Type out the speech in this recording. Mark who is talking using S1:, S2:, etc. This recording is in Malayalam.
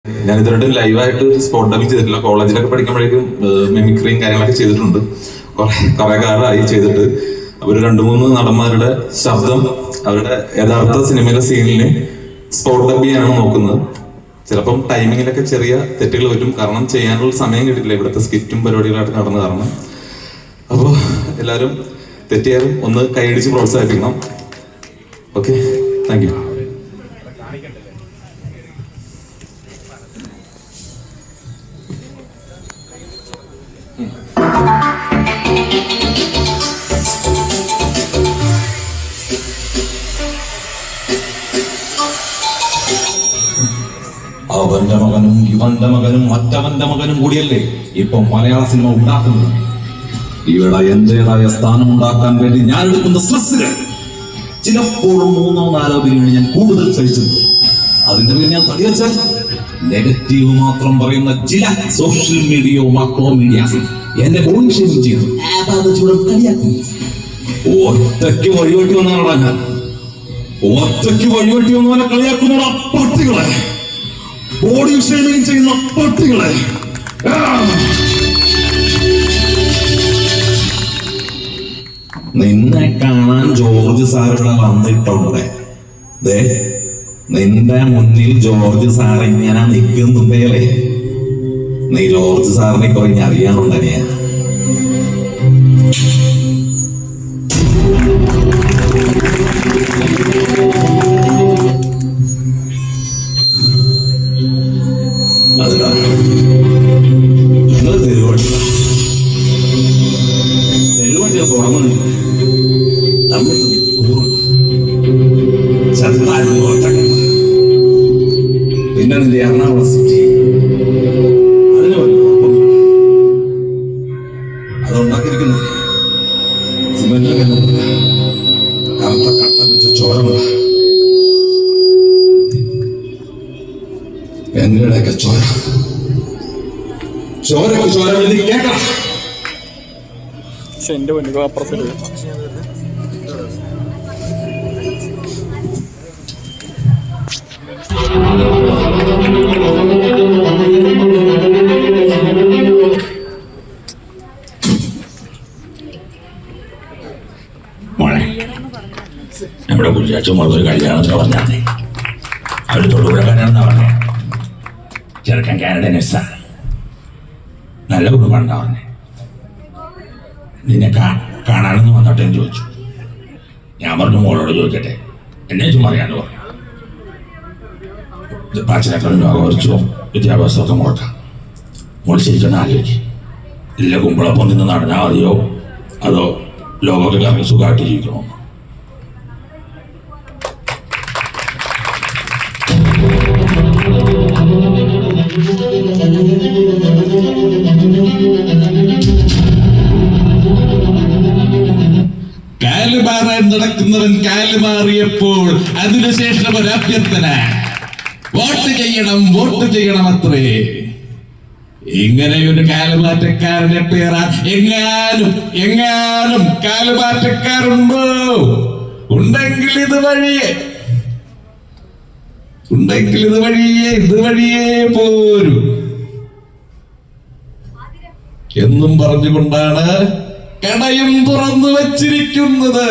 S1: ഞാൻ ഇതുവരെയായിട്ടും ലൈവായിട്ട് സ്പോട്ട് ഡബിങ് ചെയ്തിട്ടില്ല. കോളേജിലൊക്കെ പഠിക്കുമ്പോഴേക്കും മിമിക്രിയും കാര്യങ്ങളൊക്കെ ചെയ്തിട്ടുണ്ട്. കുറെ കാലമായി ചെയ്തിട്ട്. അവർ 2-3 നടന്മാരുടെ ശബ്ദം അവരുടെ യഥാർത്ഥ സിനിമയിലെ സീനിന് സ്പോട്ട് ഡബ് ചെയ്യാനാണ് നോക്കുന്നത്. ചിലപ്പം ടൈമിങ്ങിലൊക്കെ ചെറിയ തെറ്റുകൾ വരും, കാരണം ചെയ്യാനുള്ള സമയം കിട്ടില്ല ഇവിടുത്തെ സ്കിറ്റും പരിപാടികളായിട്ട് നടന്ന കാരണം. അപ്പോൾ എല്ലാവരും തെറ്റിയാലും ഒന്ന് കൈയടിച്ച് പ്രോത്സാഹിപ്പിക്കണം. Okay, thank you. അവന്റെ മകനും ഇവന്റെ മകനും മറ്റവന്റെ മകനും കൂടിയല്ലേ ഇപ്പൊ മലയാള സിനിമ ഉണ്ടാക്കുന്നത്. ഇവിടെ എന്റേതായ സ്ഥാനം ഉണ്ടാക്കാൻ വേണ്ടി ഞാൻ എടുക്കുന്ന സ്ട്രെസ്സുകൾ ചിലപ്പോഴും 3-4 ബിരിയാണി ഞാൻ കൂടുതൽ കഴിച്ചത്. അതിന്റെ പേര് ഞാൻ തടിവെച്ചാൽ നെഗറ്റീവ് മാത്രം പറയുന്ന ചില സോഷ്യൽ മീഡിയയോ മാക്രോ മീഡിയാസ് എന്നെ ബോഡി ഷേമിംഗ് ചെയ്തു കളിയാക്കി. ഒറ്റയ്ക്ക് വഴിവെട്ടി വന്നാണോ ഞാൻ? ഒറ്റയ്ക്ക് വഴിവെട്ടി വന്നവനെ കളിയാക്കുന്ന പട്ടികളെ, ബോഡി ഷേമിംഗ് ചെയ്യുന്ന പട്ടികളെ. നിന്നെ കാണാൻ ജോർജ് സാർ ഇവിടെ വന്നിട്ടുണ്ട്. നിന്റെ മുന്നിൽ ജോർജ് സാർ ഇങ്ങനെ നിൽക്കുന്നുണ്ടേലേ, നീ ജോർജ് സാറിനെ കുറഞ്ഞ് അറിയാനുണ്ടനെയാ. നിങ്ങൾ തെരുവണ്ടികൾ തുറന്നു പിന്നെ നിന്റെ എറണാകുളം സിറ്റി അതിന് അതുണ്ടാക്കിയിരിക്കുന്നു സിമെന്റിലൊക്കെ കറുത്ത കട്ട പിടിച്ച ചോരമുള്ള പെങ്ങളുടെയൊക്കെ ചോരക്ക് ചോര കേൾക്കണം.
S2: എന്റെ മുന്നിൽ അപ്പുറത്ത്
S3: മോളെ, നമ്മുടെ കുര്യാച്ച മുളക് കല്യാണത്തിന് പറഞ്ഞാൽ അവർ തൊടുപുഴക്കാരാണെന്നാ പറഞ്ഞേ. ചെറുക്കൻ കാനഡ നെസ്സാ, നല്ല കുടുംബമുണ്ടാ പറഞ്ഞേ. നിന്നെ കാണാനെന്ന് വന്നോട്ടെ എന്ന് ചോദിച്ചു. ഞാൻ പറഞ്ഞു മോളോട് ചോദിക്കട്ടെ, എന്നെ ചുമ്മാ അറിയാന്ന് പറഞ്ഞു. അച്ഛനേക്കാളും ലോകവരിച്ചോ വിദ്യാഭ്യാസമൊക്കെ മുടക്കാം. മോൾ ശരിക്കൊന്ന് ആലോചിക്കും. ഇല്ല കുമ്പളപ്പം നിന്ന് നടന്നാൽ മതിയോ, അതോ ലോകമൊക്കെ കറങ്ങി സുഖമായിട്ട് ജീവിക്കണോ? കാലുമാറാൻ നടക്കുന്നവൻ കാലുമാറിയപ്പോൾ അതിനുശേഷം ഒരു അഭ്യർത്ഥന, വോട്ട് ചെയ്യണം അത്രേ. ഇങ്ങനെയൊരു കാലുമാറ്റക്കാരനെ പേരാ എങ്ങാനും കാലുമാറ്റക്കാരുണ്ടോ? ഉണ്ടെങ്കിൽ ഇത് വഴിയേ പോരും എന്നും പറഞ്ഞുകൊണ്ടാണ് കടയും തുറന്നു വച്ചിരിക്കുന്നത്.